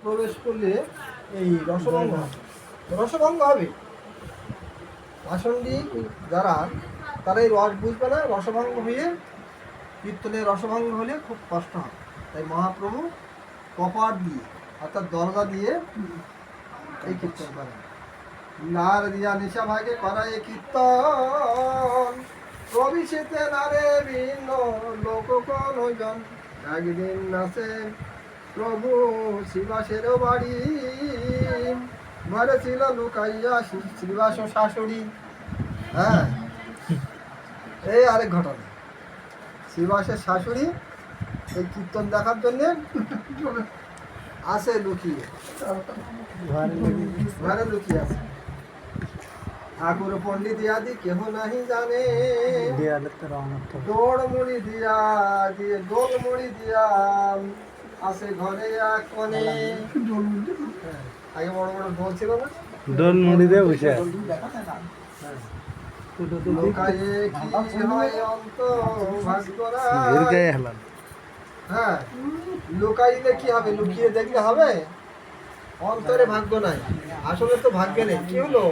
প্রবেশ করলে এই রসভঙ্গ হবে। রসভঙ্গ হবে। আসন্দিক যারা তারা এই রস বুঝবে না, রসভঙ্গ হয়ে কীর্তনে রসভঙ্গ হলে খুব কষ্ট হয়। তাই মহাপ্রভু কপাট দিয়ে অর্থাৎ দরজা দিয়ে এই কীর্তন করেন। নার দিয়া নিশা ভাগে করা এই কীর্তন প্রবিশেতে নারে ভিন্ন লোক কোনজন। একদিন নাচে প্রভু শিবাসের বাড়ি, ঘরে ছিল লুকাইয়া শ্রীবাস শাশুড়ি। হ্যাঁ, এই আরেক ঘটনা। শ্রীবাসের শাশুড়ি এই কীর্তন দেখার জন্যে আসে লুকিয়ে, ঘরে লুকিয়ে আসে। ঠাকুর পণ্ডিত আদি কেহ নাহি জানে, দৌড়মুড়ি দিয়া আসে ঘরে এক কোণে। আগে বড় বড় ঢোল ছিল না, দোল মুড়ি দিয়ে বসে লোকায়ে কি হয় অন্ত ভাগ্যরা। হ্যাঁ, লুকাইলে কি হবে? লুকিয়ে দেখলে হবে? অন্তরে ভাগ্য নাই, আসলে তো ভাগ্যে নেই। কি হলো?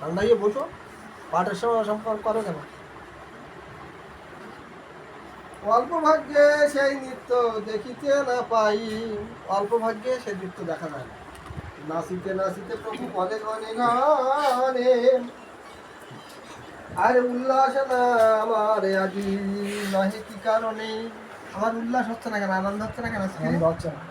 ঠান্ডাইয়ে বসো, পাটের সময় সম্পর্ক করো কেন? অল্প ভাগ্যে সেই নৃত্য দেখিতে না পাই, অল্প ভাগ্যে সেই নৃত্য দেখা যায় না। নাচিতে নাচিতে প্রভু পদে গনে গানে, আরে উল্লাস না আমার আজি নাহি কি কারণে। আমার উল্লাস হচ্ছে না কেন? আনন্দ হচ্ছে না কেন? আনন্দ হচ্ছে না।